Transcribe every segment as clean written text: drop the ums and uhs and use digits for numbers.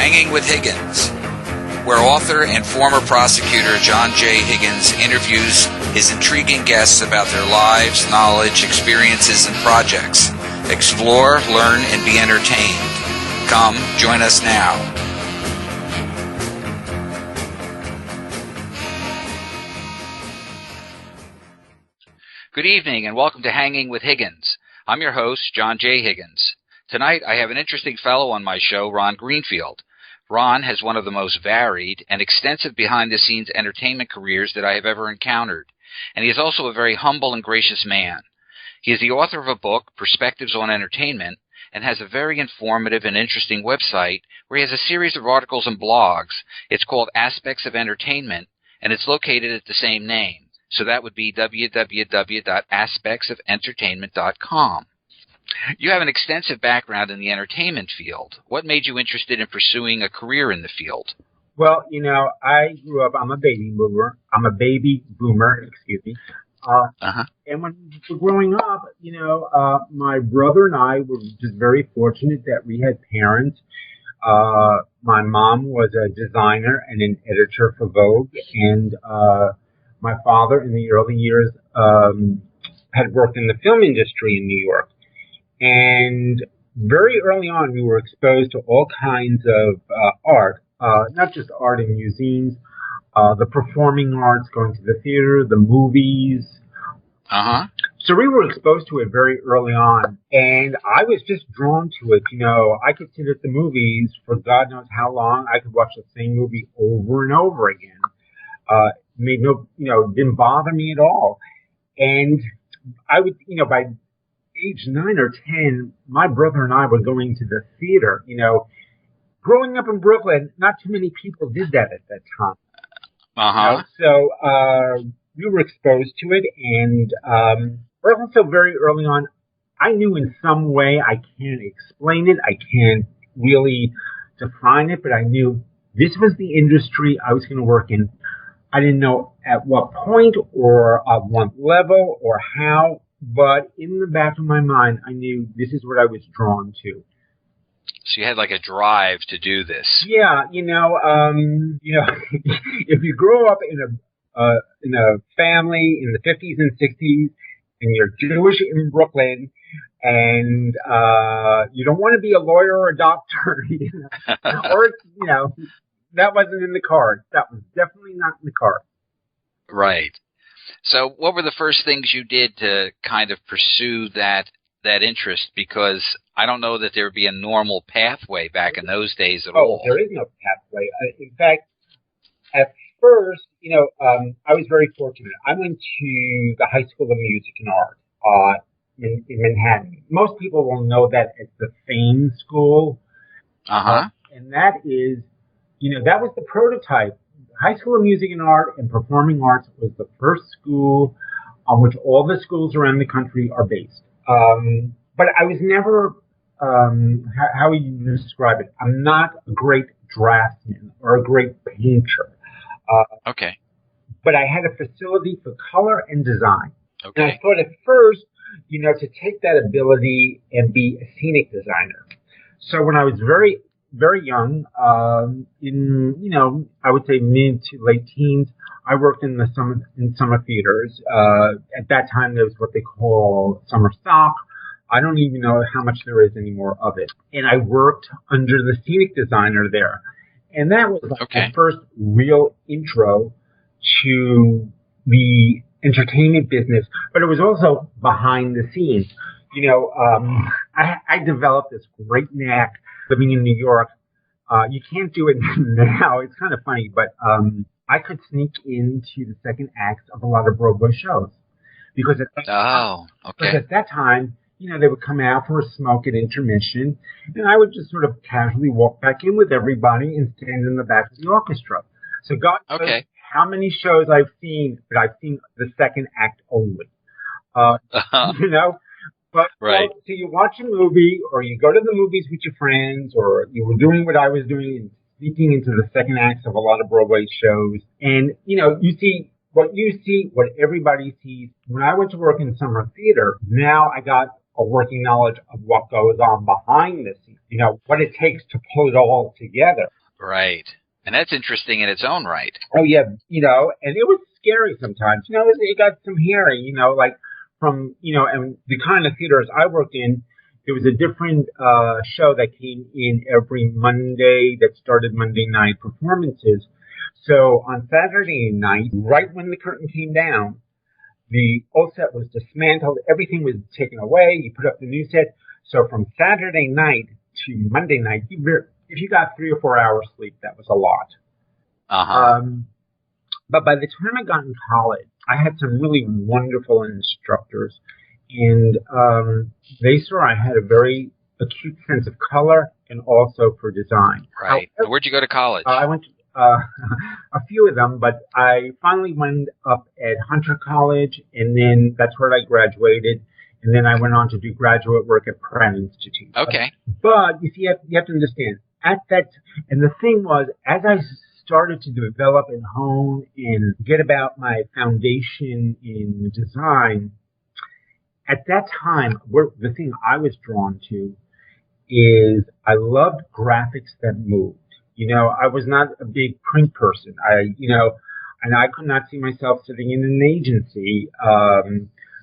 Hanging with Higgins, where author and former prosecutor John J. Higgins interviews his intriguing guests about their lives, knowledge, experiences, and projects. Explore, learn, and be entertained. Come, join us now. Good evening and welcome to Hanging with Higgins. I'm your host, John J. Higgins. Tonight I have an interesting fellow on my show, Ron Greenfield. Ron has one of the most varied and extensive behind-the-scenes entertainment careers that I have ever encountered, and he is also a very humble and gracious man. He is the author of a book, Perspectives on Entertainment, and has a very informative and interesting website where he has a series of articles and blogs. It's called Aspects of Entertainment, and it's located at the same name. So that would be www.aspectsofentertainment.com. You have an extensive background in the entertainment field. What made you interested in pursuing a career in the field? Well, I grew up, I'm a baby boomer, And when we were growing up, my brother and I were just very fortunate that we had parents. My mom was a designer and an editor for Vogue, and my father, in the early years, had worked in the film industry in New York. And very early on, we were exposed to all kinds of art, not just art in museums, the performing arts, going to the theater, the movies. So we were exposed to it very early on, and I was just drawn to it. I could sit at the movies for God knows how long. I could watch the same movie over and over again. Didn't bother me at all. And I would, by age 9 or 10, my brother and I were going to the theater. Growing up in Brooklyn, not too many people did that at that time. So we were exposed to it, and also very early on, I knew in some way, I can't explain it, I can't really define it, but I knew this was the industry I was going to work in. I didn't know at what point or at what level or how, but in the back of my mind, I knew this is what I was drawn to. So you had like a drive to do this. Yeah, if you grow up in a family in the 50s and 60s, and you're Jewish in Brooklyn, and you don't want to be a lawyer or a doctor, or that wasn't in the cards. That was definitely not in the cards. Right. So what were the first things you did to kind of pursue that interest? Because I don't know that there would be a normal pathway back in those days at all. There is no pathway. In fact, at first, I was very fortunate. I went to the High School of Music and Art in Manhattan. Most people will know that as the Fame School. And that is, that was the prototype. High School of Music and Art and Performing Arts was the first school on which all the schools around the country are based. But I was never, how would you describe it? I'm not a great draftsman or a great painter. Okay. But I had a facility for color and design. Okay. And I thought at first, to take that ability and be a scenic designer. So when I was very, very young, I would say mid to late teens, I worked in summer theaters. At that time, there was what they call summer stock. I don't even know how much there is anymore of it. And I worked under the scenic designer there. And that was my first real intro to the entertainment business. But it was also behind the scenes. I developed this great knack living in New York. You can't do it now. It's kind of funny, but I could sneak into the second acts of a lot of Broadway shows. Because at that time, they would come out for a smoke at intermission, and I would just sort of casually walk back in with everybody and stand in the back of the orchestra. So God knows how many shows I've seen, but I've seen the second act only. But so you watch a movie, or you go to the movies with your friends, or you were doing what I was doing and sneaking into the second acts of a lot of Broadway shows, and you see what everybody sees. When I went to work in summer theater, now I got a working knowledge of what goes on behind the scenes, what it takes to pull it all together. Right. And that's interesting in its own right. Oh, yeah, and it was scary sometimes. It got some hairy, like from, and the kind of theaters I worked in, there was a different show that came in every Monday that started Monday night performances. So on Saturday night, right when the curtain came down, the old set was dismantled. Everything was taken away. You put up the new set. So from Saturday night to Monday night, if you got 3 or 4 hours sleep, that was a lot. Uh-huh. But by the time I got in college, I had some really wonderful instructors, and they saw I had a very acute sense of color and also for design. Right. However, where'd you go to college? I went to a few of them, but I finally went up at Hunter College, and then that's where I graduated. And then I went on to do graduate work at Pratt Institute. Okay. But you see, you have to understand, and the thing was, as I started to develop and hone and get about my foundation in design, at that time, the thing I was drawn to is I loved graphics that moved. I was not a big print person. And I could not see myself sitting in an agency,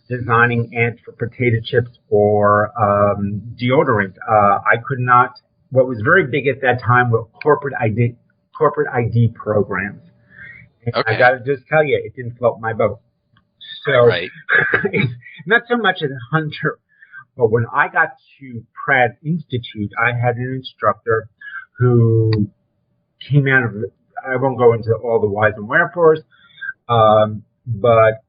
designing ads for potato chips or deodorant. I could not. What was very big at that time were corporate ID programs. And okay. I got to just tell you, it didn't float my boat. So right. It's not so much at Hunter, but when I got to Pratt Institute, I had an instructor who came out of. I won't go into all the whys and wherefores, but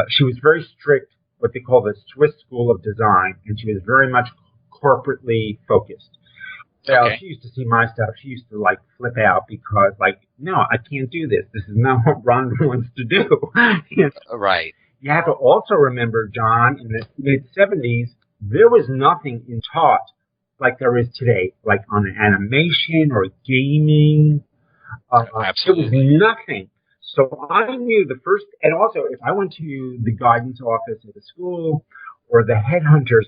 she was very strict, what they call the Swiss School of Design, and she was very much corporately focused. So she used to see my stuff. She used to flip out because no, I can't do this. This is not what Ron wants to do. Right. You have to also remember, John, in the mid-'70s, there was nothing in taught like there is today, like on animation or gaming. Absolutely. There was nothing. So I knew the first, and also if I went to the guidance office at the school or the headhunters,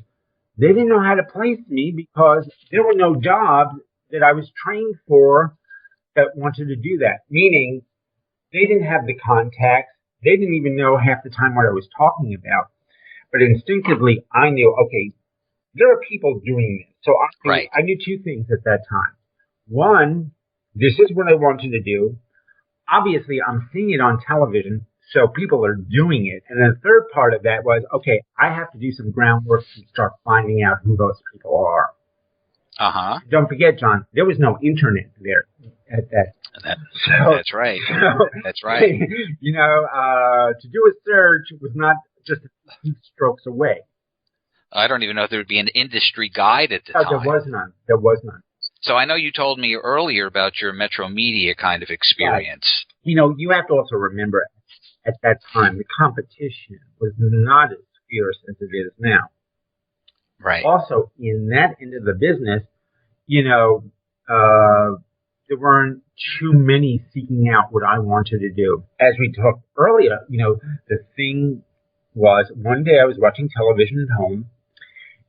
they didn't know how to place me because there were no jobs that I was trained for that wanted to do that. Meaning they didn't have the contacts. They didn't even know half the time what I was talking about. But instinctively, I knew, okay, there are people doing this. So I knew two things at that time. One, this is what I wanted to do. Obviously, I'm seeing it on television, so people are doing it. And the third part of that was, okay, I have to do some groundwork to start finding out who those people are. Uh-huh. Don't forget, John, there was no internet there at that. That's right. That's right. To do a search was not just a few strokes away. I don't even know if there would be an industry guide at the time. There was none. There was none. So I know you told me earlier about your Metro Media kind of experience. Right. You have to also remember at that time the competition was not as fierce as it is now. Right. Also, in that end of the business, there weren't too many seeking out what I wanted to do. As we talked earlier, the thing was, one day I was watching television at home,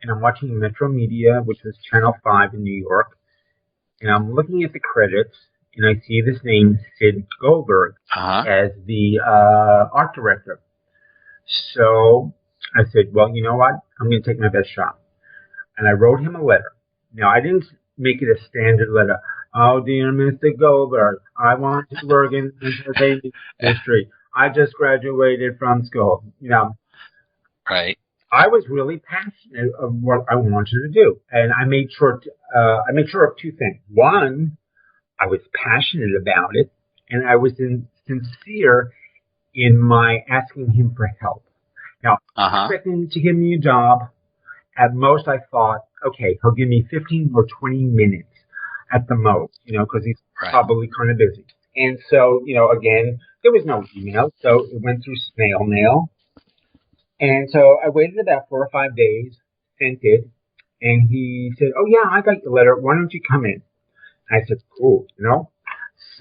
and I'm watching Metro Media, which was Channel 5 in New York, and I'm looking at the credits, and I see this name, Sid Goldberg, as the art director. So I said, well, you know what? I'm going to take my best shot. And I wrote him a letter. Now, I didn't make it a standard letter. Oh, dear Mr. Goldberg, I want to work in the entertainment industry. I just graduated from school. Right. I was really passionate of what I wanted to do, and I made sure of two things. One, I was passionate about it, and I was sincere in my asking him for help. Now, expecting to give me a job. At most, I thought, okay, he'll give me 15 or 20 minutes at the most, because he's probably kind of busy. And so, again, there was no email, so it went through snail mail. And so I waited about 4 or 5 days, sent it, and he said, oh, yeah, I got your letter. Why don't you come in? I said, cool,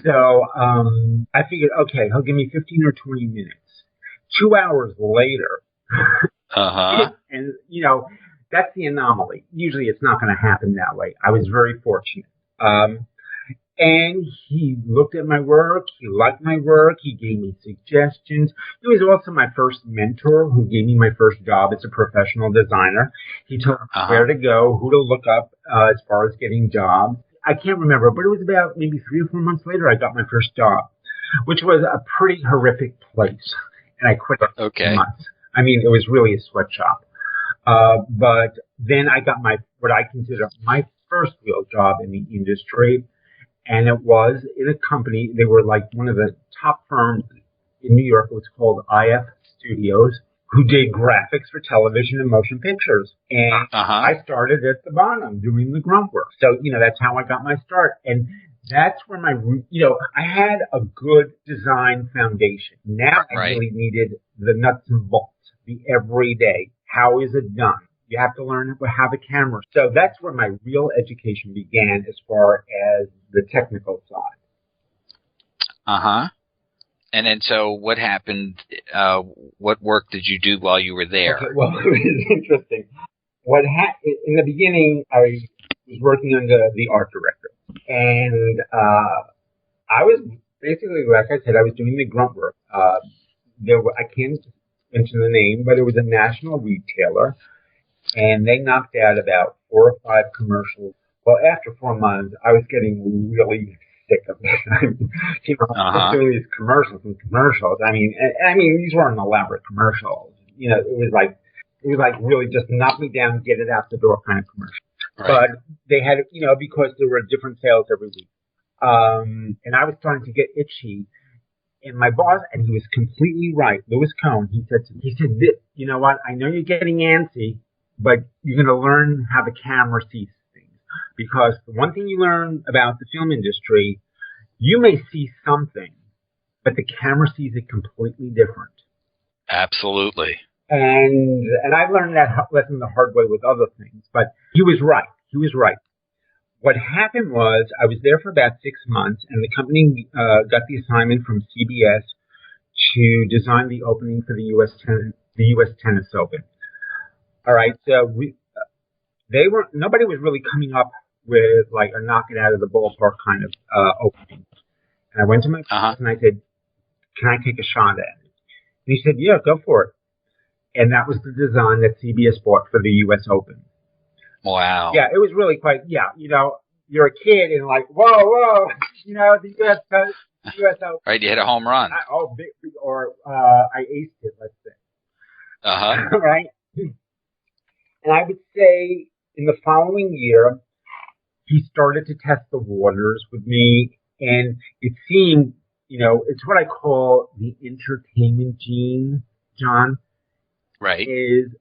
So I figured, okay, he'll give me 15 or 20 minutes. 2 hours later, and, that's the anomaly. Usually it's not going to happen that way. I was very fortunate. And he looked at my work. He liked my work. He gave me suggestions. He was also my first mentor who gave me my first job as a professional designer. He told me where to go, who to look up as far as getting jobs. I can't remember, but it was about maybe 3 or 4 months later I got my first job, which was a pretty horrific place. And I quit after 2 months. I mean, it was really a sweatshop. But then I got what I consider my first real job in the industry. And it was in a company. They were like one of the top firms in New York. It was called IF Studios, who did graphics for television and motion pictures. And I started at the bottom doing the grunt work. So, that's how I got my start. And that's where I had a good design foundation. Now I really needed the nuts and bolts, the everyday. How is it done? You have to learn how the camera. So that's where my real education began as far as the technical side. And then so what happened? What work did you do while you were there? Okay, well, it was interesting. In the beginning, I was working under the art director. And I was basically, like I said, I was doing the grunt work. I can't mention the name, but it was a national retailer. And they knocked out about 4 or 5 commercials. Well, after 4 months, I was getting really sick of it. I mean, doing these commercials and commercials. I mean, these weren't elaborate commercials. It was like really just knock me down, get it out the door kind of commercial. Right. But they had, because there were different sales every week. And I was starting to get itchy. And my boss, and he was completely right, Louis Cohn, he said, you know what, I know you're getting antsy, but you're going to learn how the camera sees things. Because the one thing you learn about the film industry, you may see something, but the camera sees it completely different. Absolutely. And I learned that lesson the hard way with other things, but he was right. What happened was I was there for about 6 months, and the company got the assignment from CBS to design the opening for the U.S. Tennis Open. All right, so nobody was really coming up with like a knock it out of the ballpark kind of opening. And I went to my boss and I said, "Can I take a shot at it?" And he said, "Yeah, go for it." And that was the design that CBS bought for the U.S. Open. Wow. Yeah, it was really quite, you're a kid and like, whoa, the U.S. Open. Right, you hit a home run. I aced it, let's say. Right? And I would say in the following year, he started to test the waters with me, and it seemed, it's what I call the entertainment gene, John. Right. Is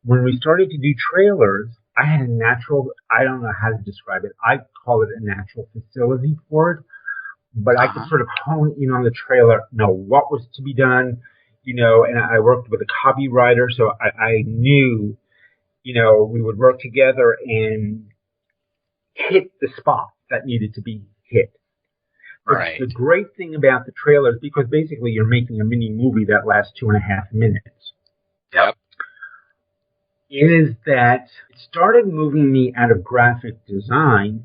when we started to do trailers, I had a natural, I don't know how to describe it. I call it a natural facility for it, but I could sort of hone in on the trailer, know what was to be done, and I worked with a copywriter, so I knew, we would work together and hit the spot that needed to be hit. Right. The great thing about the trailers, because basically you're making a mini movie that lasts 2.5 minutes. Yep. Is that it started moving me out of graphic design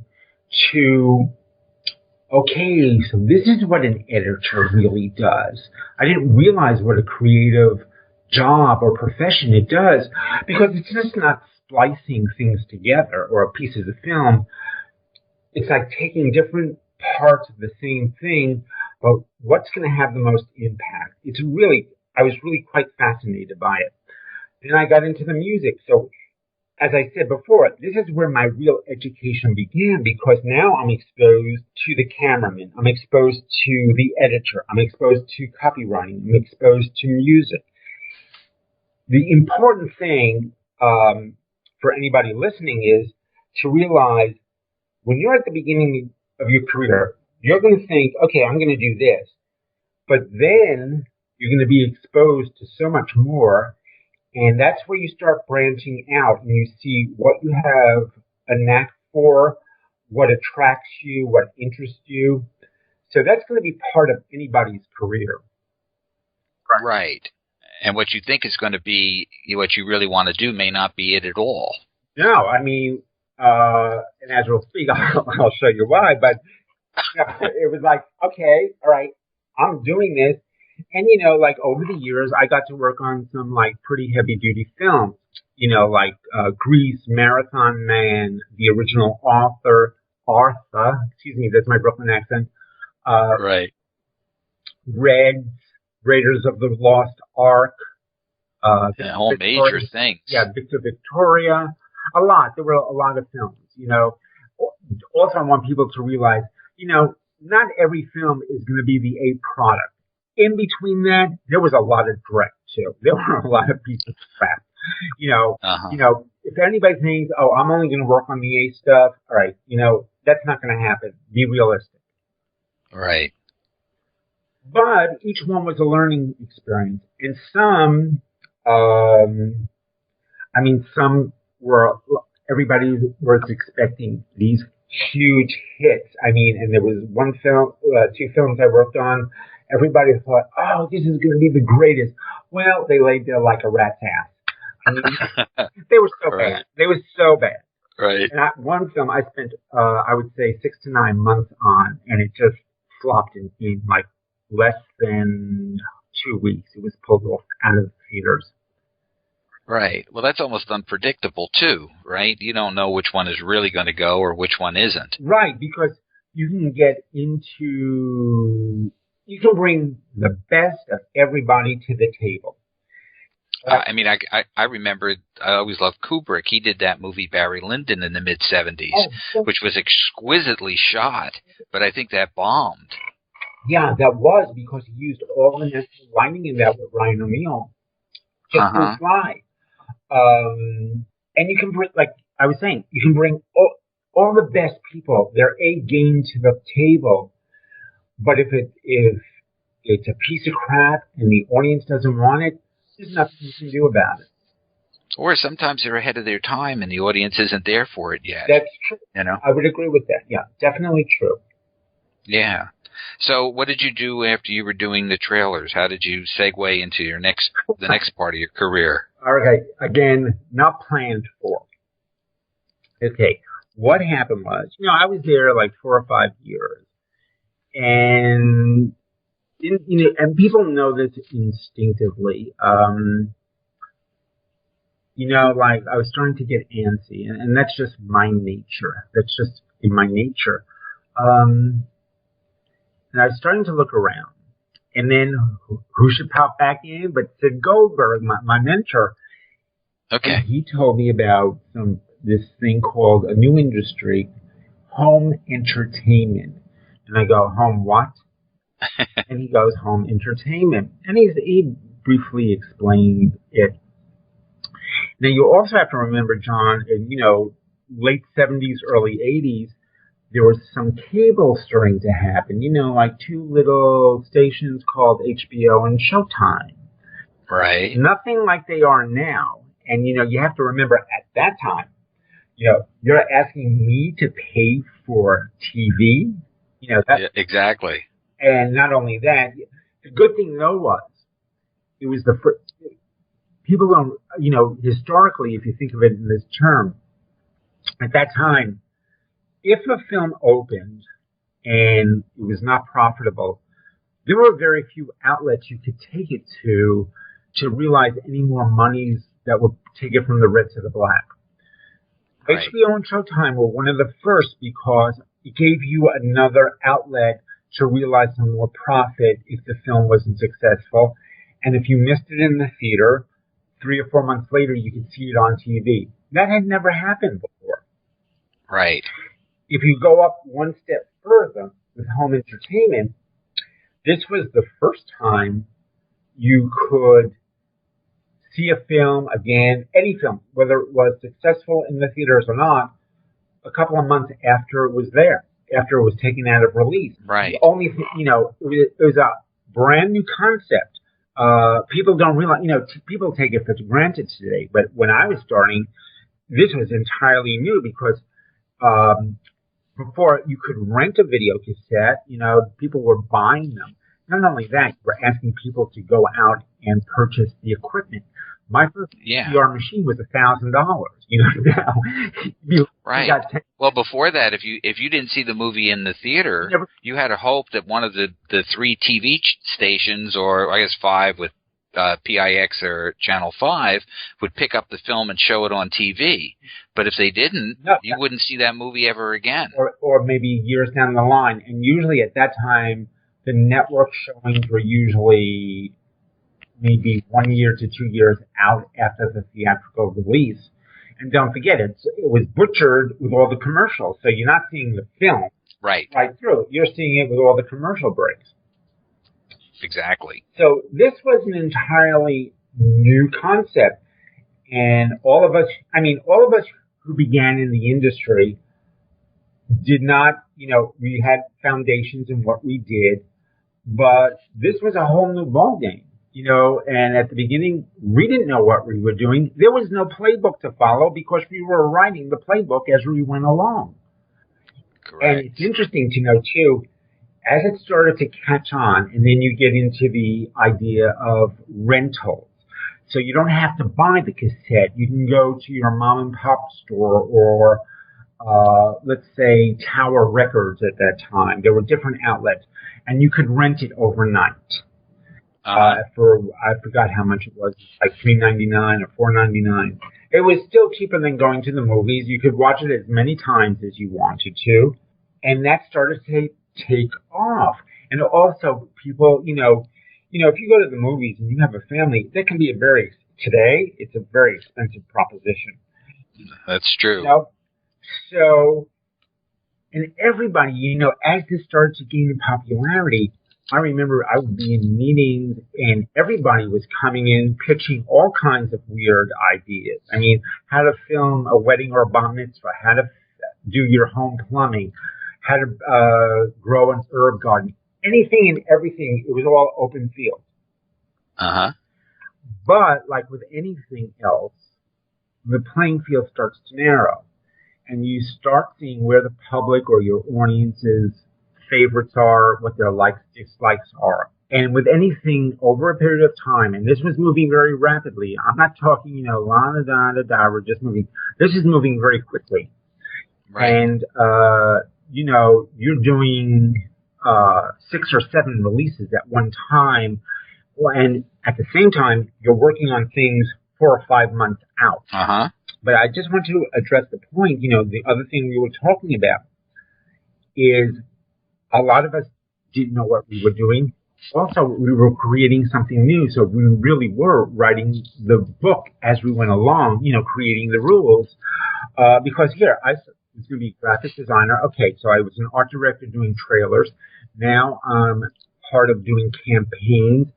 to, okay, so this is what an editor really does. I didn't realize what a creative job or profession it does, because it's just not splicing things together or pieces of film. It's like taking different parts of the same thing, but what's going to have the most impact? I was really quite fascinated by it. Then I got into the music. So, as I said before, this is where my real education began, because now I'm exposed to the cameraman. I'm exposed to the editor. I'm exposed to copywriting. I'm exposed to music. The important thing for anybody listening is to realize when you're at the beginning of your career, you're going to think, okay, I'm going to do this. But then you're going to be exposed to so much more. And that's where you start branching out and you see what you have a knack for, what attracts you, what interests you. So that's going to be part of anybody's career. Right. And what you think is going to be what you really want to do may not be it at all. No, I mean, and as we'll speak, I'll show you why. But It was like, okay, all right, I'm doing this. And, like over the years, I got to work on some like pretty heavy duty films, like Grease, Marathon Man, the original Arthur, excuse me, that's my Brooklyn accent, uh, Right. Reds, Raiders of the Lost Ark, Yeah, Victor all major Victoria, things. yeah, Victor Victoria, a lot. There were a lot of films, Also, I want people to realize, not every film is going to be the A product. In between that, there was a lot of direct too. There were a lot of pieces of crap. Uh-huh. If anybody thinks, oh, I'm only going to work on the A stuff, all right, that's not going to happen. Be realistic. Right. But each one was a learning experience, and some, um, some were, everybody was expecting these huge hits. And there was one film, two films I worked on. Everybody thought, oh, this is going to be the greatest. Well, they laid there like a rat's ass. They were so Right. bad. They were so bad. Right. And one film I spent, I would say, 6 to 9 months on, and it just flopped in like less than 2 weeks. It was pulled off out of the theaters. Right. Well, that's almost unpredictable too, right? You don't know which one is really going to go or which one isn't. Right, because you can bring the best of everybody to the table. I remember, I always loved Kubrick. He did that movie Barry Lyndon in the mid-'70s, which was exquisitely shot, but I think that bombed. Yeah, that was because he used all the natural lighting in that with Ryan O'Neal. Just to fly. And you can bring, like I was saying, you can bring all the best people, their A game to the table. But if it's a piece of crap and the audience doesn't want it, there's nothing you can do about it. Or sometimes they're ahead of their time and the audience isn't there for it yet. That's true. I would agree with that. Yeah, definitely true. Yeah. So what did you do after you were doing the trailers? How did you segue into the next part of your career? All right. Again, not planned for. Okay. What happened was, I was there like 4 or 5 years. And, and people know this instinctively. Like I was starting to get antsy, and that's just my nature. That's just in my nature. And I was starting to look around. And then who should pop back in but Sid Goldberg, my mentor. Okay. And he told me about this thing called a new industry, home entertainment. And I go, home what? And he goes, home entertainment. And he briefly explained it. Now, you also have to remember, John, in, late 70s, early 80s, there was some cable starting to happen, like 2 little stations called HBO and Showtime. Right. Nothing like they are now. And, you have to remember at that time, you're asking me to pay for TV. Yeah, exactly. And not only that, the good thing though was, it was the first, people don't, historically, if you think of it in this term, at that time, if a film opened and it was not profitable, there were very few outlets you could take it to realize any more monies that would take it from the red to the black. Right. HBO and Showtime were one of the first because it gave you another outlet to realize some more profit if the film wasn't successful. And if you missed it in the theater, 3 or 4 months later, you could see it on TV. That had never happened before. Right. If you go up one step further with home entertainment, this was the first time you could see a film again, any film, whether it was successful in the theaters or not, a couple of months after it was there, after it was taken out of release. Right. The only thing, it was a brand new concept. People don't realize, people take it for granted today, but when I was starting, this was entirely new because before you could rent a video cassette, people were buying them. Not only that, you were asking people to go out and purchase the equipment. My first VCR machine was $1,000. You know, now right. Well, before that, if you didn't see the movie in the theater, you had to hope that one of the 3 TV stations, or I guess 5 with PIX or Channel 5, would pick up the film and show it on TV. But if they didn't, you wouldn't see that movie ever again. Or maybe years down the line. And usually at that time, the network showings were usually maybe 1 year to 2 years out after the theatrical release. And don't forget, it was butchered with all the commercials. So you're not seeing the film right through. You're seeing it with all the commercial breaks. Exactly. So this was an entirely new concept. And all of us who began in the industry did not, we had foundations in what we did, but this was a whole new ballgame. And at the beginning, we didn't know what we were doing. There was no playbook to follow because we were writing the playbook as we went along. Correct. And it's interesting to know, too, as it started to catch on, and then you get into the idea of rentals. So you don't have to buy the cassette. You can go to your mom and pop store or, let's say, Tower Records at that time. There were different outlets, and you could rent it overnight. For I forgot how much it was, like $3.99 or $4.99. It was still cheaper than going to the movies. You could watch it as many times as you wanted to, and that started to take off. And also, people, if you go to the movies and you have a family, that can be today it's a very expensive proposition. That's true. So, and everybody, as this started to gain in popularity, I remember I would be in meetings and everybody was coming in pitching all kinds of weird ideas. I mean, how to film a wedding or a bar mitzvah, how to do your home plumbing, how to grow an herb garden, anything and everything. It was all open field. But like with anything else, the playing field starts to narrow. And you start seeing where the public or your audience's favorites are, what their likes, dislikes are. And with anything over a period of time, and this was moving very rapidly. I'm not talking, we're just moving. This is moving very quickly. Right. And, you're doing 6 or 7 releases at one time. And at the same time, you're working on things 4 or 5 months out. But I just want to address the point, the other thing we were talking about is a lot of us didn't know what we were doing. Also, we were creating something new, so we really were writing the book as we went along, creating the rules. Because here, I was going to be a graphic designer. Okay, so I was an art director doing trailers. Now I'm part of doing campaigns.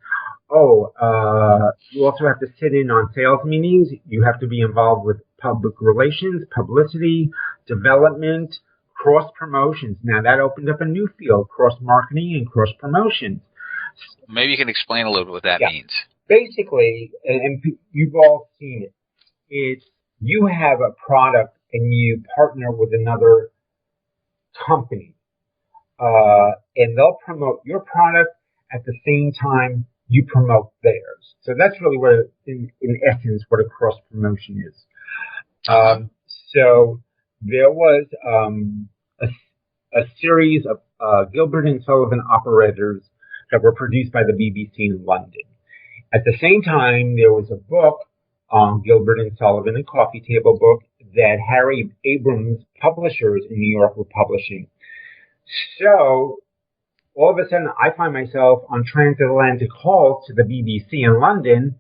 You also have to sit in on sales meetings. You have to be involved with public relations, publicity, development, cross-promotions. Now, that opened up a new field, cross-marketing and cross-promotions. Maybe you can explain a little bit what that means. Basically, and you've all seen it, it's you have a product and you partner with another company, and they'll promote your product at the same time you promote theirs. So that's really what, in essence, what a cross-promotion is. So there was a series of Gilbert and Sullivan operettas that were produced by the BBC in London. At the same time, there was a book on Gilbert and Sullivan, a coffee table book that Harry Abrams publishers in New York were publishing. So all of a sudden, I find myself on transatlantic calls to the BBC in London,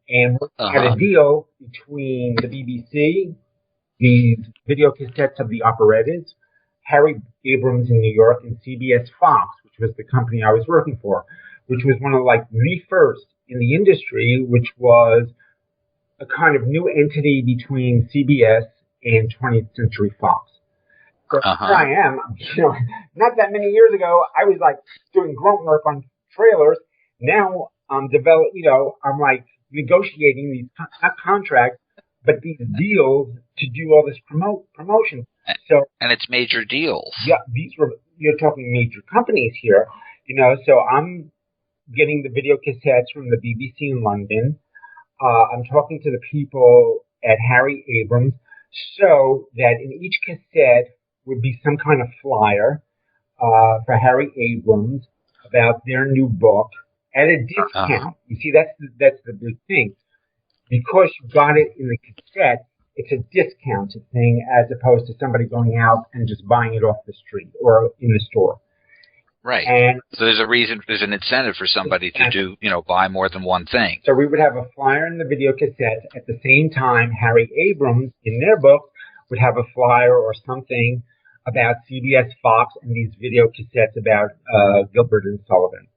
and we had a deal between the BBC, these video cassettes of the operettas, Harry Abrams in New York, and CBS Fox, which was the company I was working for, which was one of the first in the industry, which was a kind of new entity between CBS and 20th Century Fox. So here I am, not that many years ago, I was doing grunt work on trailers. Now I'm I'm negotiating these, not contracts, but these deals to do all this promotion. So, and it's major deals. Yeah, you're talking major companies here, so I'm getting the video cassettes from the BBC in London. I'm talking to the people at Harry Abrams so that in each cassette would be some kind of flyer for Harry Abrams about their new book at a discount. You see, that's the big thing. Because you got it in the cassette, it's a discounted thing as opposed to somebody going out and just buying it off the street or in the store. Right. And so there's a reason, there's an incentive for somebody to do, buy more than one thing. So we would have a flyer in the video cassette. At the same time, Harry Abrams, in their book, would have a flyer or something about CBS Fox and these video cassettes about Gilbert and Sullivan.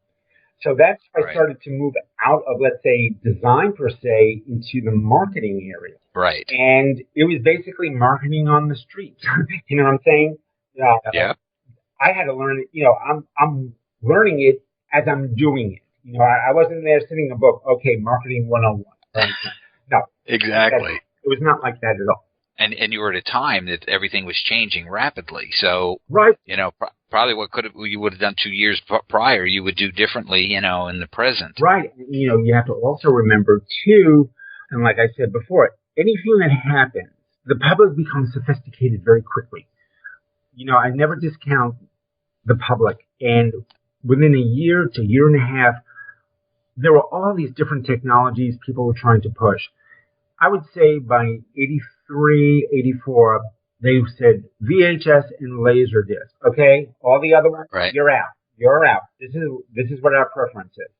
So that's how I started to move out of, let's say, design per se into the marketing area. Right. And it was basically marketing on the street. You know what I'm saying? Yeah. I had to learn it. I'm learning it as I'm doing it. I wasn't there sitting in a book, okay, marketing 101. No. Exactly. It was not like that at all. And you were at a time that everything was changing rapidly. So, right. Probably what you would have done 2 years prior, you would do differently, in the present. Right. You have to also remember, too, and like I said before, anything that happens, the public becomes sophisticated very quickly. I never discount the public. And within a year to year and a half, there were all these different technologies people were trying to push. I would say by 83, 84, they said VHS and Laserdisc. Okay, all the other ones, you're out. You're out. This is what our preference is.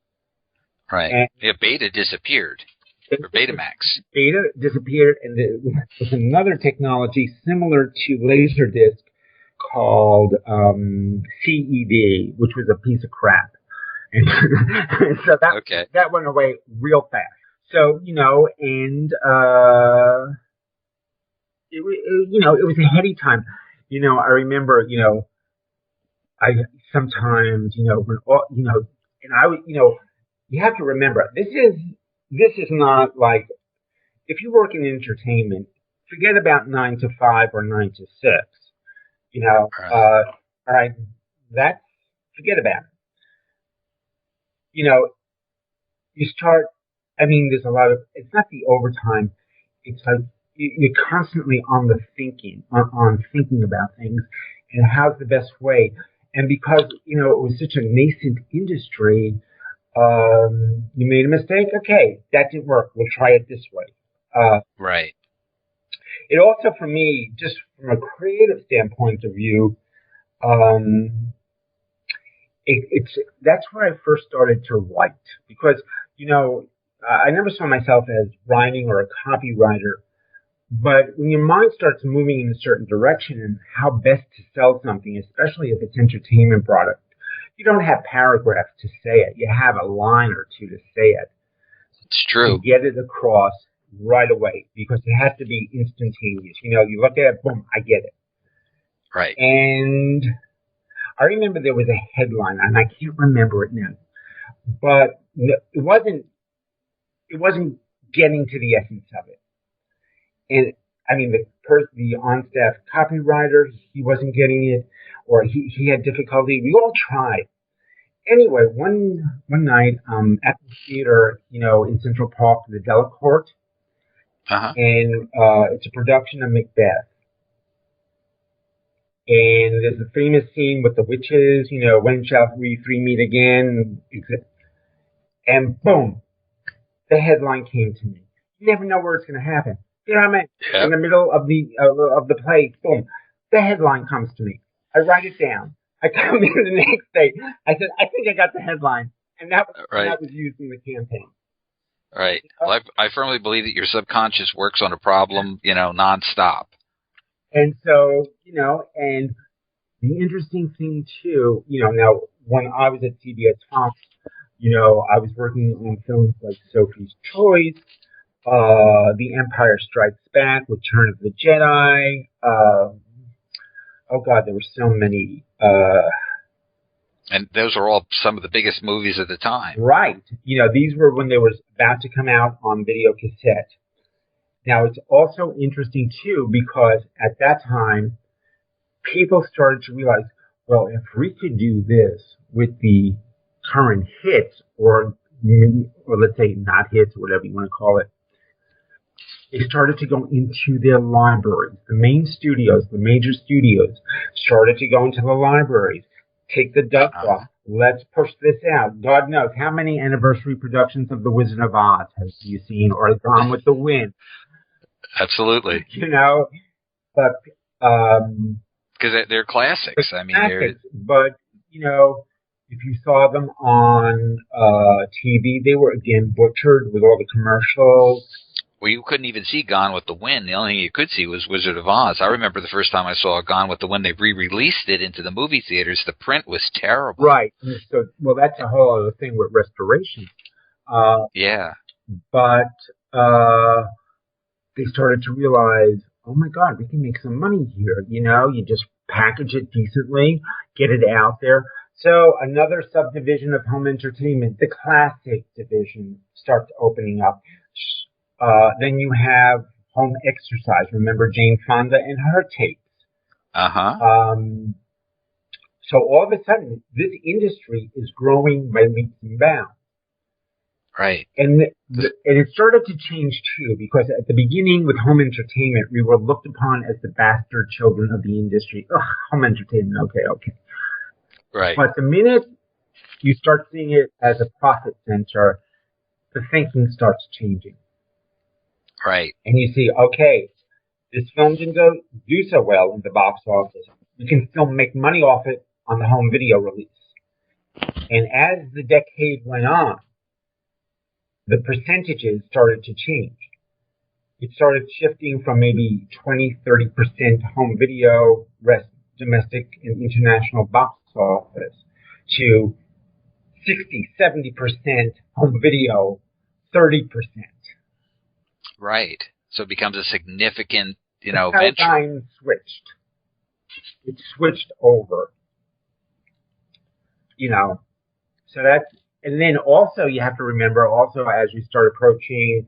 Right. And Beta disappeared. Or Betamax. Beta disappeared, and there was another technology similar to Laserdisc called CED, which was a piece of crap. And so that went away real fast. So, and it was a heady time. I remember, I sometimes, when all, and I would, you have to remember, this is not like, if you work in entertainment, forget about 9 to 5 or 9 to 6. All right, forget about it. You start, there's a lot of, it's not the overtime, it's like you're constantly on the thinking, on thinking about things and how's the best way. And because, it was such a nascent industry, you made a mistake, okay, that didn't work, we'll try it this way. Right. It also, for me, just from a creative standpoint of view, that's where I first started to write because, I never saw myself as writing or a copywriter, but when your mind starts moving in a certain direction and how best to sell something, especially if it's entertainment product, you don't have paragraphs to say it. You have a line or two to say it. It's true. To get it across right away because it has to be instantaneous. You look at it, boom, I get it. Right. And I remember there was a headline, and I can't remember it now, but it wasn't getting to the essence of it. And the on-staff copywriter, he wasn't getting it, or he had difficulty. We all tried. Anyway, one night at the theater, in Central Park, the Delacorte, and it's a production of Macbeth. And there's a famous scene with the witches, when shall we three meet again? And boom, the headline came to me. You never know where it's going to happen. Here I'm at in the middle of the play. Boom, the headline comes to me. I write it down. I come in the next day. I said, I think I got the headline, and that was used in the campaign. Right. Well, I firmly believe that your subconscious works on a problem, nonstop. And so, and the interesting thing too, now when I was at CBS Fox, I was working on films like Sophie's Choice, The Empire Strikes Back, Return of the Jedi. Oh God, there were so many. And those are all some of the biggest movies at the time. Right. These were when they were about to come out on video cassette. Now, it's also interesting, too, because at that time, people started to realize, well, if we could do this with the current hits, or let's say not hits, whatever you want to call it, They started to go into their libraries. The main studios, the major studios, started to go into the libraries. Take the dust off. Let's push this out. God knows how many anniversary productions of The Wizard of Oz have you seen, or Gone with the Wind? Absolutely. You know, but because they're classics. I mean, classics, but you know, if you saw them on TV, they were again butchered with all the commercials. Well, you couldn't even see Gone with the Wind. The only thing you could see was Wizard of Oz. I remember the first time I saw Gone with the Wind, they re-released it into the movie theaters. The print was terrible. Right. So, well, that's a whole other thing with restoration. Yeah. But they started to realize, oh my God, we can make some money here. You know, you just package it decently, get it out there. So another subdivision of home entertainment, the classic division, starts opening up. Then you have home exercise. Remember Jane Fonda and her tapes. So all of a sudden, this industry is growing by leaps and bounds. Right. And it started to change too, because at the beginning with home entertainment, we were looked upon as the bastard children of the industry. Ugh, home entertainment, okay. Right. But the minute you start seeing it as a profit center, the thinking starts changing. Right. And you see, okay, this film didn't do so well in the box office. We can still make money off it on the home video release. And as the decade went on, the percentages started to change. It started shifting from maybe 20, 30% home video, domestic and international box office, to 60, 70% home video, 30%. Right. So it becomes a significant, the venture. Paradigm switched. It switched over. So that's, and then also you have to remember also as we start approaching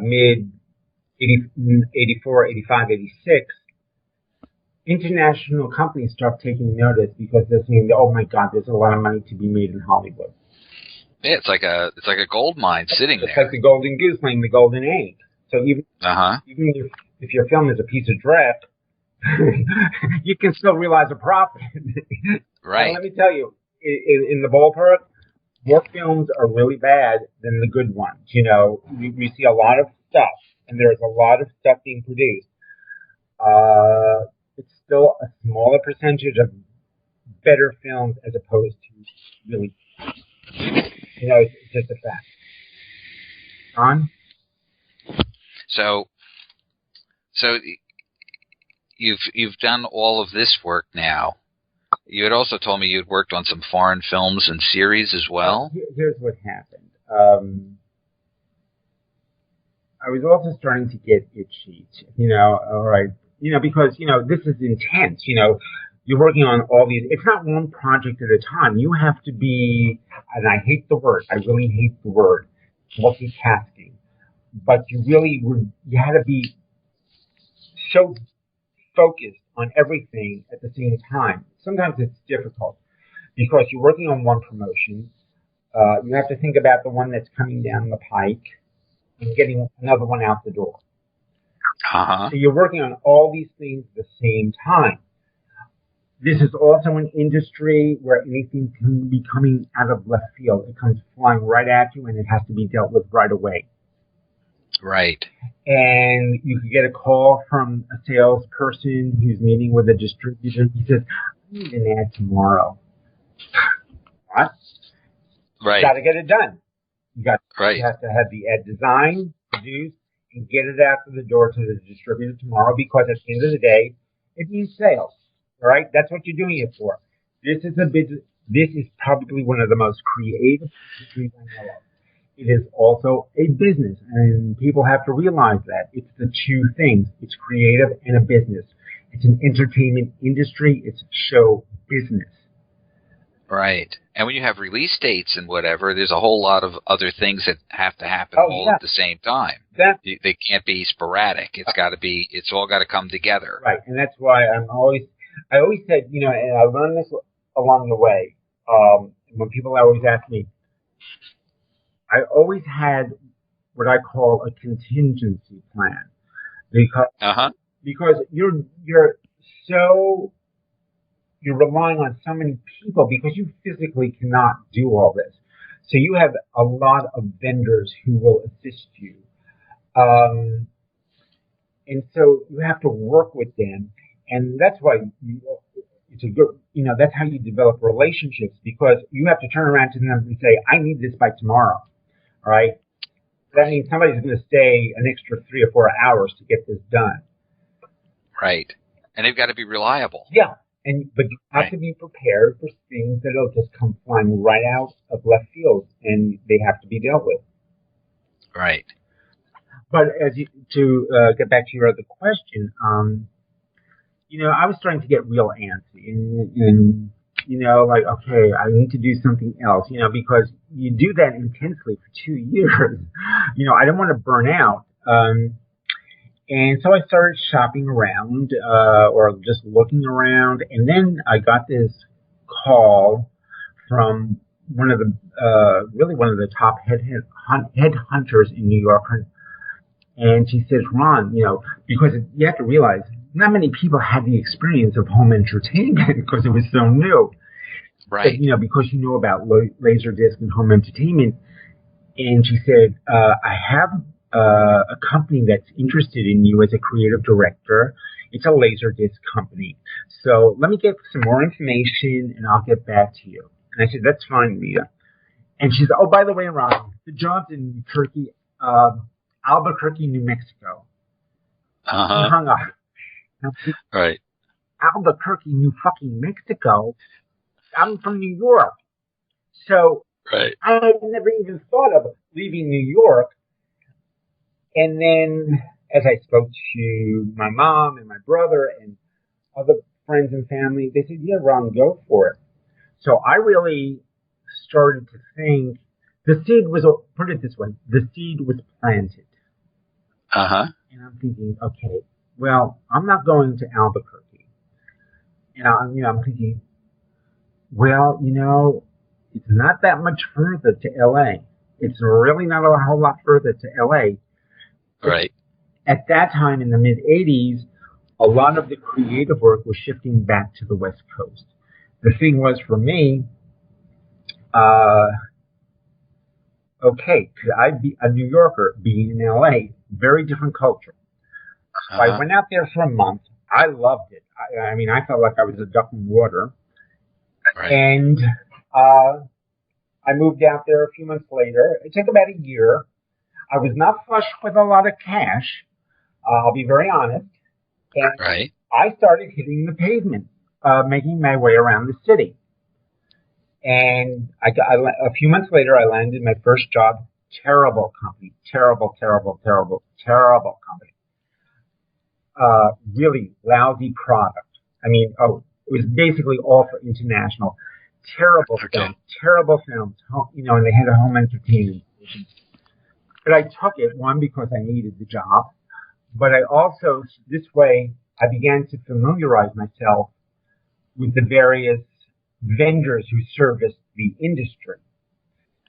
mid 84, 85, 86, international companies start taking notice because they're saying, oh my God, there's a lot of money to be made in Hollywood. Yeah, it's like a gold mine sitting there. It's like the golden goose laying the golden egg. So even if your film is a piece of drip, you can still realize a profit. Right. And let me tell you, in the ballpark, more films are really bad than the good ones. We see a lot of stuff, and there's a lot of stuff being produced. It's still a smaller percentage of better films as opposed to really. It's just a fact. John? So you've done all of this work now. You had also told me you'd worked on some foreign films and series as well. Here's what happened. I was also starting to get itchy. All right. Because this is intense. You're working on all these. It's not one project at a time. You have to be, and I hate the word. I really hate the word, multitasking. But you had to be so focused on everything at the same time. Sometimes it's difficult because you're working on one promotion. You have to think about the one that's coming down the pike and getting another one out the door. So you're working on all these things at the same time. This is also an industry where anything can be coming out of left field. It comes flying right at you, and it has to be dealt with right away. Right. And you could get a call from a salesperson who's meeting with a distributor. He says, I need an ad tomorrow. What? Right. You got to get it done. You have to have the ad designed, produced, and get it out to the door to the distributor tomorrow, because at the end of the day, it means sales. All right? That's what you're doing it for. This is probably one of the most creative industries I know of. It is also a business, and people have to realize that. It's the two things. It's creative and a business. It's an entertainment industry. It's show business. Right. And when you have release dates and whatever, there's a whole lot of other things that have to happen at the same time. They can't be sporadic. It's all got to come together. Right. And that's why I always said, and I learned this along the way. When people always ask me, I always had what I call a contingency plan, because so you're relying on so many people because you physically cannot do all this. So you have a lot of vendors who will assist you. And so you have to work with them. And that's why it's a good, that's how you develop relationships, because you have to turn around to them and say, I need this by tomorrow. All right. That means somebody's going to stay an extra 3 or 4 hours to get this done. Right. And they've got to be reliable. Yeah. But you have to be prepared for things that'll just come flying right out of left field, and they have to be dealt with. Right. But to get back to your other question, I was starting to get real antsy, and like, okay, I need to do something else, because you do that intensely for 2 years. I didn't want to burn out. And so I started shopping around, or just looking around, and then I got this call from one of the top headhunters in New York, and she says, Ron, because you have to realize not many people had the experience of home entertainment because it was so new, right? But, because you know about Laserdisc and home entertainment, and she said, I have a company that's interested in you as a creative director. It's a Laserdisc company. So let me get some more information and I'll get back to you. And I said, that's fine, Rita. And she said, oh, by the way, Ron, the job's in Albuquerque, New Mexico. Uh-huh. Hung up. Right. Albuquerque, New fucking Mexico. I'm from New York. So right. I had never even thought of leaving New York. And then as I spoke to my mom and my brother and other friends and family, they said, yeah, Ron, go for it. So I really started to think the seed was, put it this way, the seed was planted. Uh-huh. And I'm thinking, okay, well, I'm not going to Albuquerque. And I'm thinking, well, it's not that much further to LA. It's really not a whole lot further to LA. Right. At that time, in the mid-'80s, a lot of the creative work was shifting back to the West Coast. The thing was, for me, okay, could I be a New Yorker being in LA? Very different culture. So I went out there for a month. I loved it. I mean, I felt like I was a duck in water. Right. And I moved out there a few months later. It took about a year. I was not flush with a lot of cash. I'll be very honest. And right. I started hitting the pavement, making my way around the city. And a few months later, I landed my first job. Terrible company. Terrible company. Really lousy product. I mean, it was basically all for international. Terrible films, and they had a home entertainment division. But I took it, one, because I needed the job, but I also, this way, I began to familiarize myself with the various vendors who serviced the industry.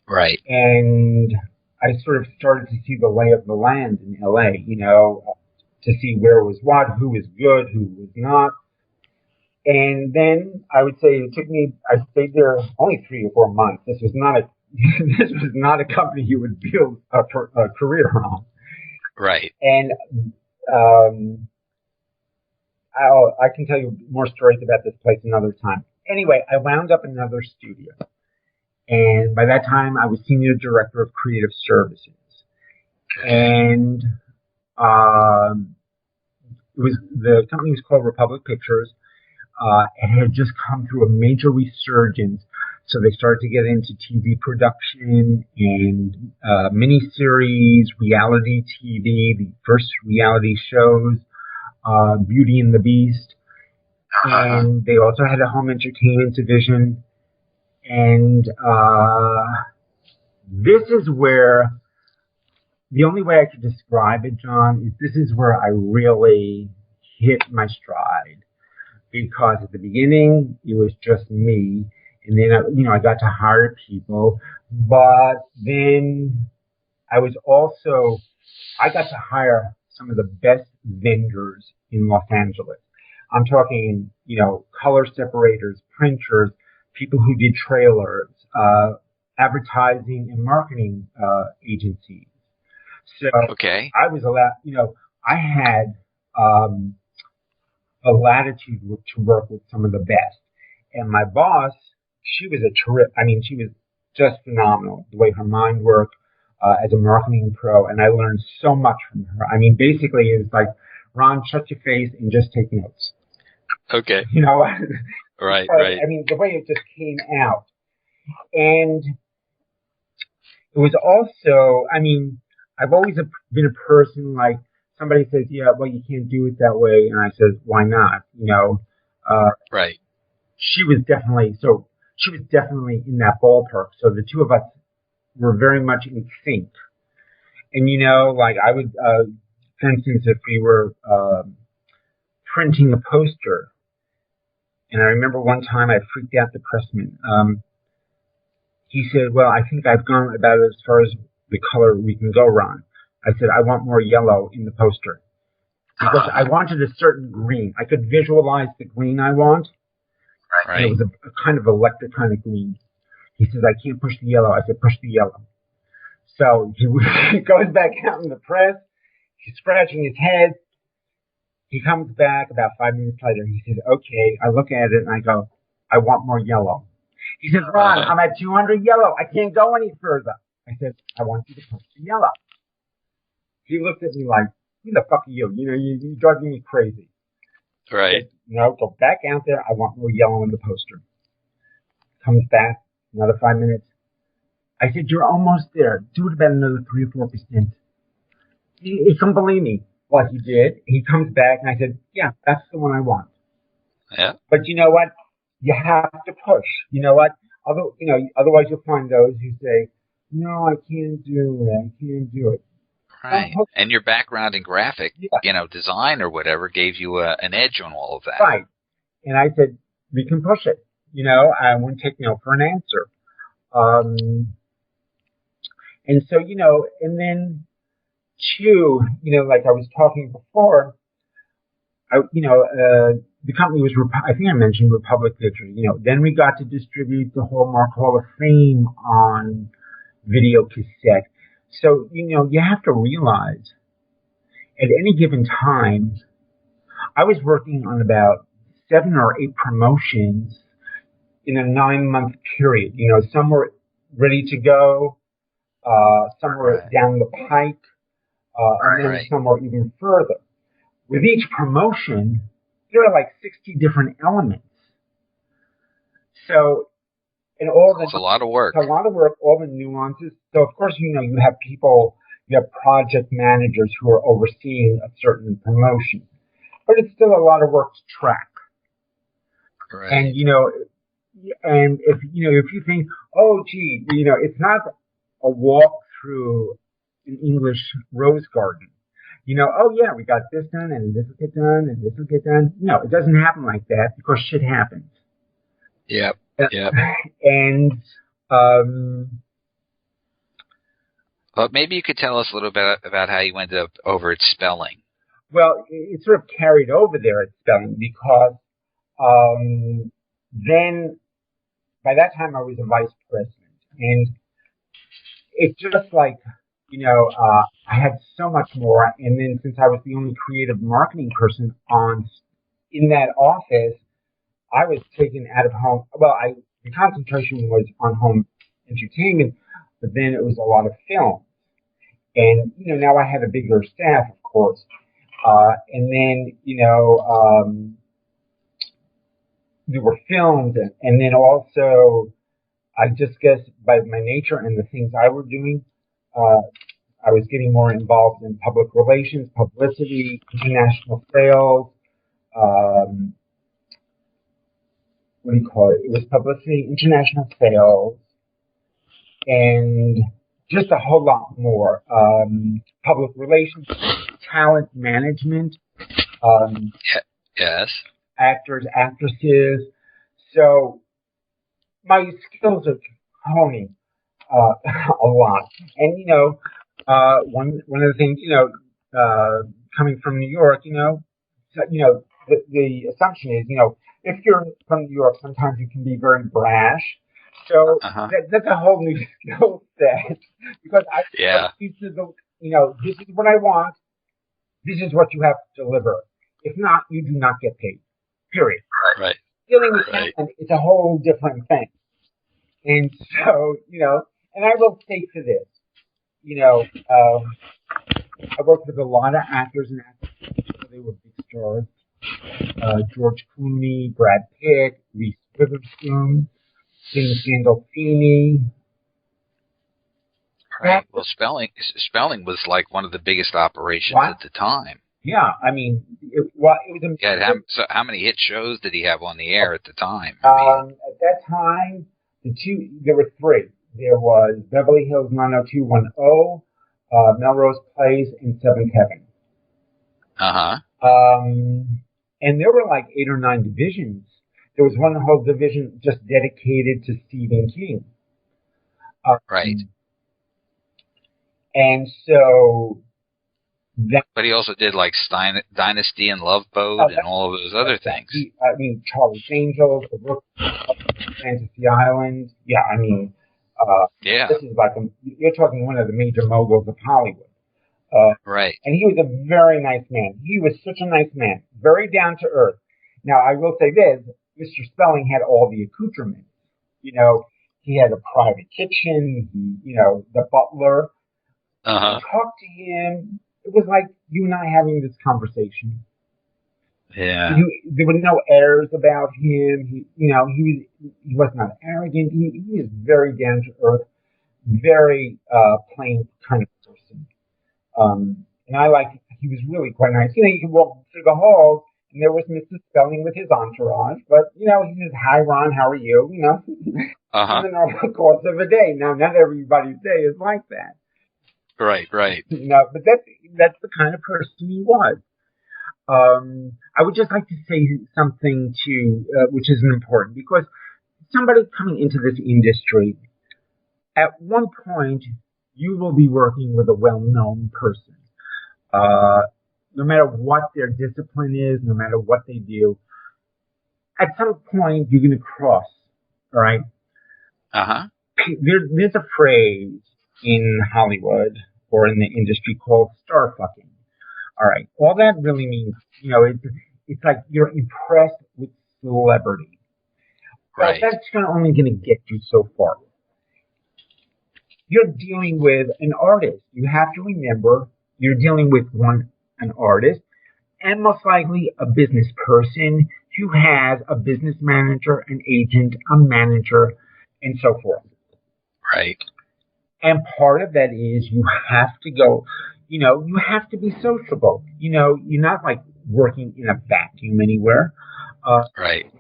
Right. And I sort of started to see the lay of the land in LA, to see where was what, who was good, who was not. And then I would say I stayed there only 3 or 4 months. This was not a company you would build a career on. Right. And I can tell you more stories about this place another time. Anyway, I wound up in another studio. And by that time, I was senior director of creative services. And the company was called Republic Pictures. It had just come through a major resurgence. So they started to get into TV production and miniseries, reality TV, the first reality shows, Beauty and the Beast. And they also had a home entertainment division. And this is where, the only way I could describe it, John, is this is where I really hit my stride. Because at the beginning, it was just me. And then, I got to hire people. But then I got to hire some of the best vendors in Los Angeles. I'm talking, color separators, printers, people who did trailers, advertising and marketing agencies. So Okay. I was allowed, I had a latitude to work with some of the best. And my boss, she was she was just phenomenal, the way her mind worked as a marketing pro. And I learned so much from her. I mean, basically, it was like, Ron, shut your face and just take notes. Okay. Right, right. I mean, the way it just came out. And it was also, I've always been a person like, somebody says, yeah, well, you can't do it that way. And I said, why not? Right. She was definitely in that ballpark. So the two of us were very much in sync. And, like I would, for instance, if we were printing a poster, and I remember one time I freaked out the pressman. He said, well, I think I've gone about as far as the color we can go, Ron. I said, I want more yellow in the poster. Because I wanted a certain green. I could visualize the green I want. Right. And it was a kind of electric kind of green. He says, I can't push the yellow. I said, push the yellow. So he goes back out in the press. He's scratching his head. He comes back about 5 minutes later. He says, okay. I look at it and I go, I want more yellow. He says, Ron, I'm at 200 yellow. I can't go any further. I said, I want you to push the yellow. He looked at me like, who the fuck are you? You're driving me crazy. Right. Said, no, go back out there. I want more yellow in the poster. Comes back, another 5 minutes. I said, you're almost there. Do it about another 3 or 4%. He couldn't believe me. Well, he did. He comes back, and I said, yeah, that's the one I want. Yeah. But you know what? You have to push. You know what? Otherwise you'll find those who say, no, I can't do it. I can't do it. Right. And your background in graphic, design or whatever gave you an edge on all of that. Right. And I said, we can push it. I wouldn't take no for an answer. And so, and then two, like I was talking before, the company was, I think I mentioned Republic Pictures, then we got to distribute the Hallmark Hall of Fame on video cassette. So, you have to realize at any given time, I was working on about 7 or 8 promotions in a 9-month period. Some were ready to go, some were down the pike, and then some were even further. With each promotion, there are like 60 different elements. So, it's a lot of work. It's a lot of work, all the nuances. So, of course, you have people, you have project managers who are overseeing a certain promotion. But it's still a lot of work to track. Right. And, and if you think, oh, gee, it's not a walk through an English rose garden. Oh, yeah, we got this done, and this will get done, and this will get done. No, it doesn't happen like that because shit happens. Yep. Yep. And, but maybe you could tell us a little bit about how you ended up over at spelling. Well, it sort of carried over there at spelling because then by that time I was a vice president, and it's just like, I had so much more. And then since I was the only creative marketing person in that office, I was taken out of home. Well, the concentration was on home entertainment, but then it was a lot of film. And, now I had a bigger staff, of course. And then, there were films, and then also, I just guess by my nature and the things I were doing, I was getting more involved in public relations, publicity, international sales. What do you call it? It was publicity, international sales, and just a whole lot more. Public relations, talent management. Yes. Actors, actresses. So my skills are honing a lot. And, One of the things, coming from New York, the assumption is, if you're from New York, sometimes you can be very brash. So that's a whole new skill set because I used to the, this is what I want. This is what you have to deliver. If not, you do not get paid. Period. Right. Dealing with talent, it's a whole different thing. And so, and I will say to this, I worked with a lot of actors and actresses. They were big stars. George Clooney, Brad Pitt, Reese Witherspoon, James Gandolfini. Right. Well, spelling was like one of the biggest operations at the time. Yeah, I mean, it was amazing. So how many hit shows did he have on the air at the time? At that time, there were three. There was Beverly Hills 90210, Melrose Place, and Seventh Heaven. And there were like 8 or 9 divisions. There was one whole division just dedicated to Stephen King. Right. And so but he also did like Dynasty and Love Boat and all of those other things. Charlie's Angels, The Rook, Fantasy Island. Yeah, this is like you're talking one of the major moguls of Hollywood. Right. And he was a very nice man. He was such a nice man, very down to earth. Now, I will say this: Mr. Spelling had all the accoutrements. He had a private kitchen. The butler. Talk to him. It was like you and I having this conversation. Yeah. There were no airs about him. He was not arrogant. He was very down to earth, very plain kind of person. And I liked it. He was really quite nice. You could walk through the halls, and there was Mr. Spelling with his entourage. But he says, "Hi, Ron. How are you?" In the normal course of a day. Now, not everybody's day is like that. Right. But that's the kind of person he was. I would just like to say something which is important, because somebody coming into this industry, at one point, you will be working with a well-known person. No matter what their discipline is, no matter what they do, at some point you're going to cross. All right. There's a phrase in Hollywood or in the industry called star fucking. All right. All that really means, it's like you're impressed with celebrity. Right. But that's only going to get you so far. You're dealing with an artist. You have to remember you're dealing with an artist, and most likely a business person who has a business manager, an agent, a manager, and so forth. Right. And part of that is you have to go, you have to be sociable. You're not like working in a vacuum anywhere. Right.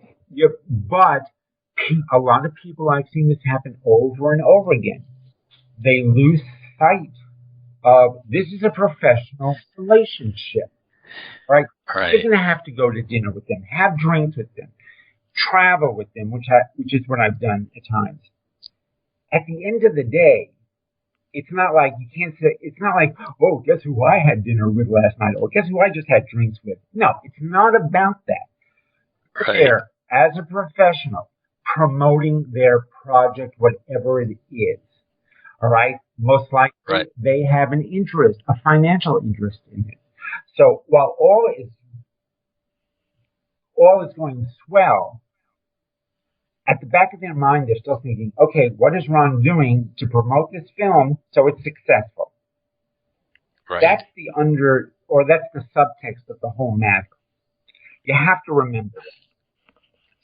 But a lot of people, I've seen this happen over and over again. They lose sight of this is a professional relationship, right? Right. You're going to have to go to dinner with them, have drinks with them, travel with them, which is what I've done at times. At the end of the day, it's not like you can't say, it's not like, oh, guess who I had dinner with last night, or guess who I just had drinks with. No, it's not about that. Right. They're, as a professional, promoting their project, whatever it is. All right? Most likely, they have an interest, a financial interest in it. So while all is going swell, at the back of their mind, they're still thinking, okay, what is Ron doing to promote this film so it's successful? Right. That's that's the subtext of the whole matter. You have to remember that.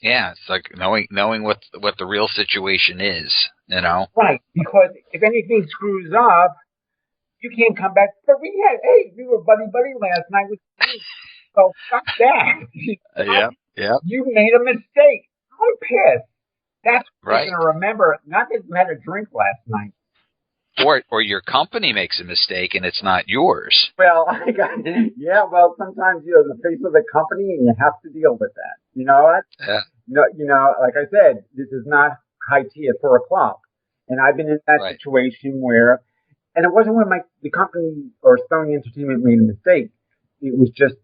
Yeah, it's like knowing what the real situation is, Right, because if anything screws up, you can't come back. But we were buddy last night with me. So fuck that. You made a mistake. I'm pissed. That's what you're going to remember. Not that you had a drink last night. Or your company makes a mistake and it's not yours. Well, sometimes you're in the face of the company and you have to deal with that. You know what? Yeah. Like I said, this is not high tea at 4:00. And I've been in that situation where And it wasn't when the company or Spelling Entertainment made a mistake. It was just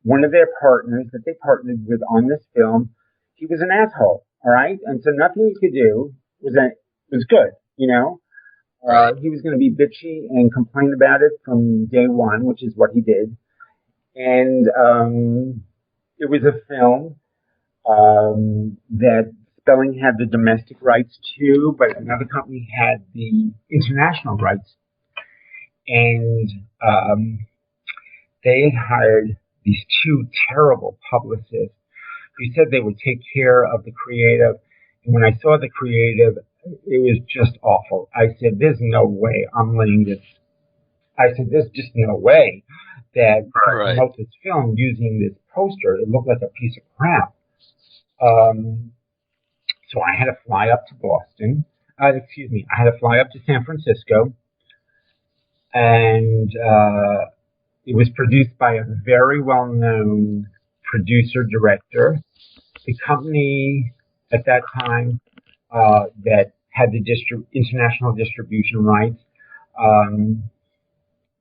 one of their partners that they partnered with on this film. He was an asshole, all right? And so nothing you could do was good, you know? Right. He was going to be bitchy and complain about it from day one, which is what he did. And it was a film that Spelling had the domestic rights to, but another company had the international rights. And they had hired these two terrible publicists who said they would take care of the creative. And when I saw the creative, it was just awful. I said, there's no way I'm letting this. I said, there's just no way that if I promote this film using this poster, it looked like a piece of crap. So I had to fly up to Boston. I had to fly up to San Francisco. And it was produced by a very well-known producer-director. The company at that time that had the international distribution rights,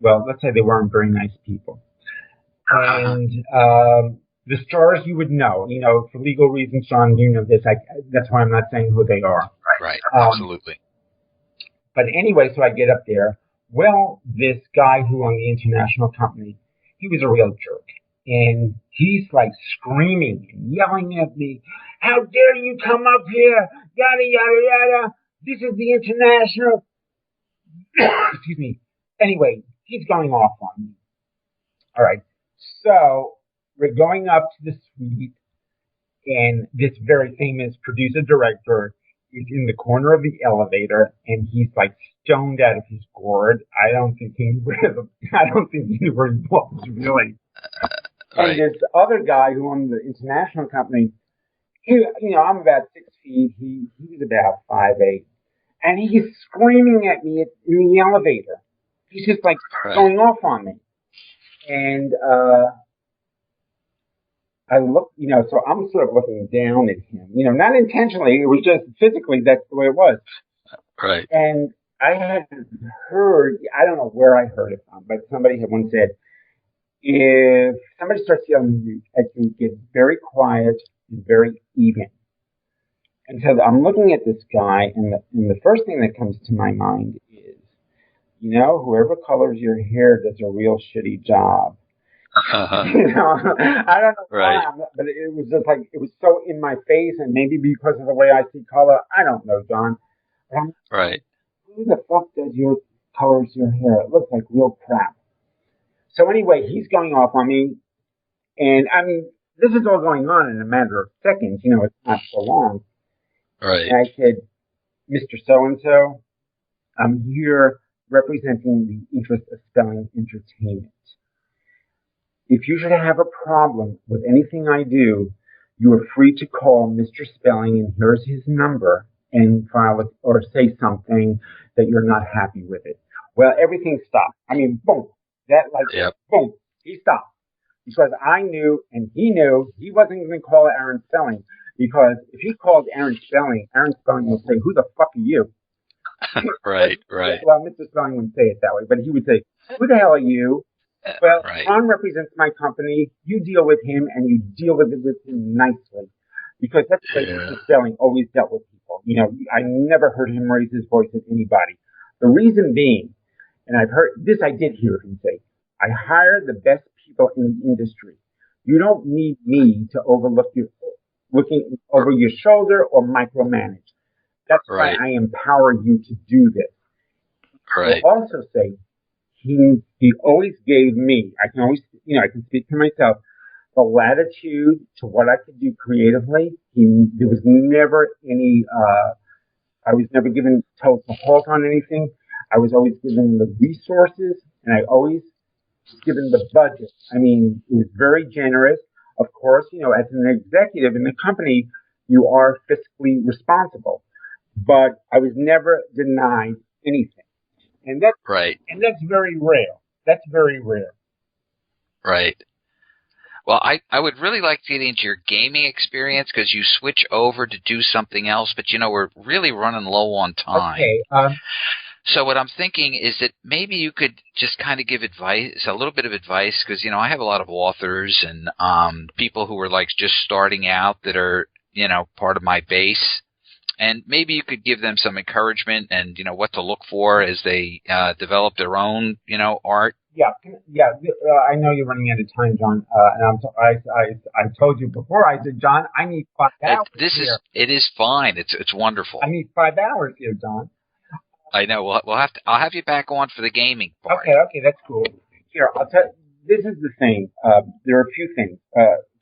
well, let's say they weren't very nice people. And the stars you would know, for legal reasons, John, you know this. That's why I'm not saying who they are. Right, absolutely. But anyway, so I get up there. Well, this guy who owned the international company, he was a real jerk. And he's like screaming and yelling at me, how dare you come up here, yada, yada, yada. This is the international. Excuse me. Anyway, he's going off on me. All right. So we're going up to the suite, and this very famous producer-director is in the corner of the elevator, and he's like stoned out of his gourd. I don't think he knew where he was, really. And this other guy who owned the international company, I'm about 6 feet. He was about 5'8", and he's screaming at me in the elevator. He's just like going off on me. And I look, so I'm sort of looking down at him, not intentionally. It was just physically, that's the way it was. Right. And I had heard, I don't know where I heard it from, but somebody had once said, if somebody starts yelling at you, get very quiet and very even. And so I'm looking at this guy, and the first thing that comes to my mind is, whoever colors your hair does a real shitty job. I don't know why, but it was just like, it was so in my face, and maybe because of the way I see color, I don't know, John. Right. Who the fuck colors your hair? It looks like real crap. So anyway, he's going off on me, and I mean, this is all going on in a matter of seconds, it's not so long. Right. And I said, Mr. So-and-so, I'm here representing the interest of Spelling Entertainment. If you should have a problem with anything I do, you are free to call Mr. Spelling, and here's his number, and file it or say something that you're not happy with it. Well, everything stopped. I mean, boom. Boom. He stopped. Because I knew, and he knew, he wasn't going to call Aaron Spelling. Because if he called Aaron Spelling would say, who the fuck are you? Right. Well, Mr. Spelling wouldn't say it that way, but he would say, who the hell are you? Well, Ron represents my company. You deal with him, and you deal with him nicely. Because that's the way Mr. Spelling always dealt with people. I never heard him raise his voice at anybody. The reason being, and I've heard this, I did hear him say, I hire the best people in the industry. You don't need me to looking over your shoulder or micromanage. That's why I empower you to do this. Right. I'll also say, he always gave me, I can speak for myself, the latitude to what I could do creatively. There was never any, I was never told to halt on anything. I was always given the resources, and I always was given the budget. I mean, it was very generous. Of course, as an executive in the company, you are fiscally responsible. But I was never denied anything. And that's And that's very rare. That's very rare. Right. Well, I would really like to get into your gaming experience, because you switch over to do something else, but we're really running low on time. Okay. So what I'm thinking is that maybe you could just kind of give advice, a little bit of advice, because, you know, I have a lot of authors and people who are like just starting out that are, you know, part of my base. And maybe you could give them some encouragement and, you know, what to look for as they develop their own, you know, art. Yeah. I know you're running out of time, John. And I told you before. I said, John, I need 5 hours here. It is fine. It's wonderful. I need 5 hours here, John. I know. I'll have you back on for the gaming part. Okay, that's cool. Here, I'll tell you. This is the thing. There are a few things.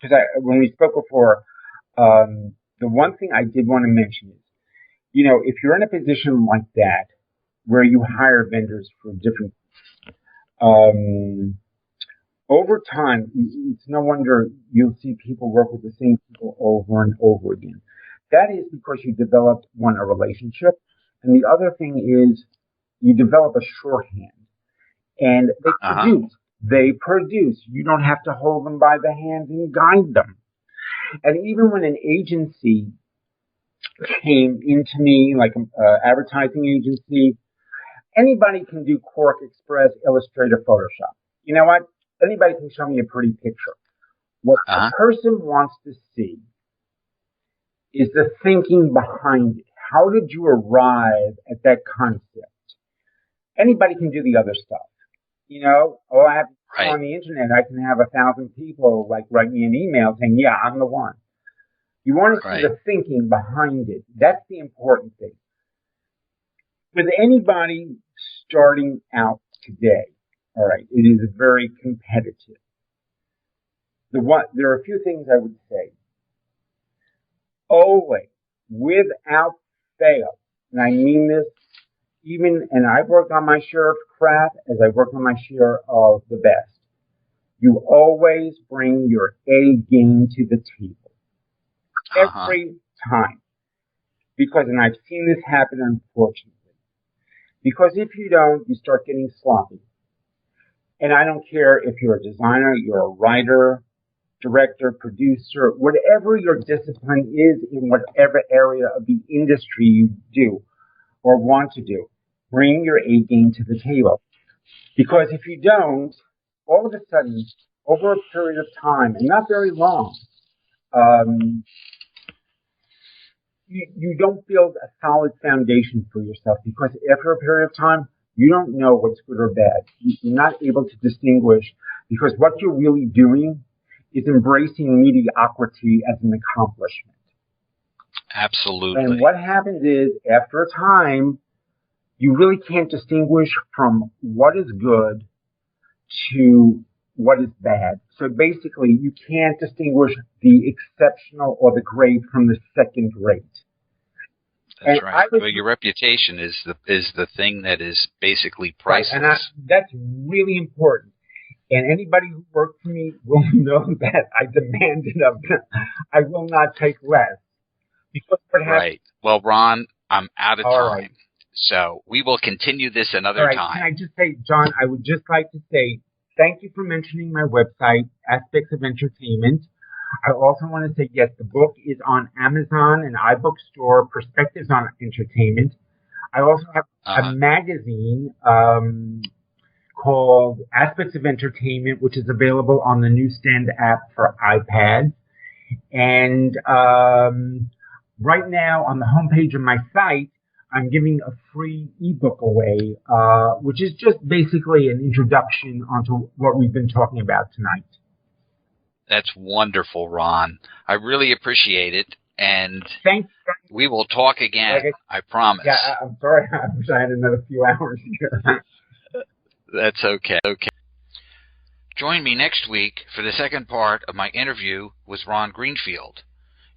Because when we spoke before, the one thing I did want to mention is, you know, if you're in a position like that where you hire vendors for different, over time, it's no wonder you'll see people work with the same people over and over again. That is because you developed, one, a relationship, and the other thing is you develop a shorthand. And they produce. You don't have to hold them by the hand and guide them. And even when an agency came into me, like an advertising agency, anybody can do Quark, Express, Illustrator, Photoshop. You know what? Anybody can show me a pretty picture. What a person wants to see is the thinking behind it. How did you arrive at that concept? Anybody can do the other stuff. You know, all I have to go on the internet, I can have 1,000 people like write me an email saying, yeah, I'm the one. You want to see the thinking behind it. That's the important thing. With anybody starting out today, all right, it is very competitive. There are a few things I would say. Always, without fail, and I mean this, and I've worked on my share of crap as I work on my share of the best. You always bring your A game to the table. Every time. Because, and I've seen this happen, unfortunately. Because if you don't, you start getting sloppy. And I don't care if you're a designer, you're a writer, director, producer, whatever your discipline is in whatever area of the industry you do or want to do. Bring your A game to the table. Because if you don't, all of a sudden, over a period of time, and not very long, you don't build a solid foundation for yourself, because after a period of time, you don't know what's good or bad. You're not able to distinguish, because what you're really doing is embracing mediocrity as an accomplishment. Absolutely. And what happens is, after a time, you really can't distinguish from what is good to what is bad. So basically, you can't distinguish the exceptional or the great from the second rate. That's right. Well, your reputation is the thing that is basically priceless. Right, and that's really important. And anybody who worked for me will know that I demand it of them. I will not take less. Because what happens, right. Well, Ron, I'm out of time. Right. So we will continue this another time. Can I just say, John, I would just like to say thank you for mentioning my website, Aspects of Entertainment. I also want to say, yes, the book is on Amazon and iBookstore, Perspectives on Entertainment. I also have a magazine called Aspects of Entertainment, which is available on the Newsstand app for iPads. And right now, on the homepage of my site, I'm giving a free ebook away, which is just basically an introduction onto what we've been talking about tonight. That's wonderful, Ron. I really appreciate it, and thanks. We will talk again. I promise. Yeah, I'm sorry. I wish I had another few hours here. That's okay. Join me next week for the second part of my interview with Ron Greenfield.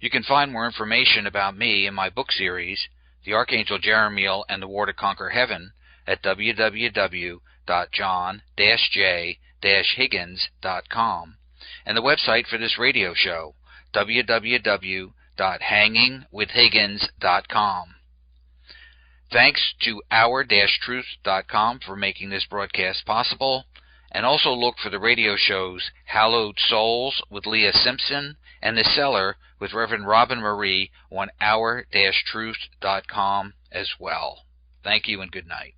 You can find more information about me and my book series, The Archangel Jeremiel and the War to Conquer Heaven, at www.johnj-higgins.com, and the website for this radio show, www.hangingwithhiggins.com. Thanks to our-truth.com for making this broadcast possible, and also look for the radio shows Hallowed Souls with Leah Simpson and The Cellar with Reverend Robin Marie on our-truth.com as well. Thank you and good night.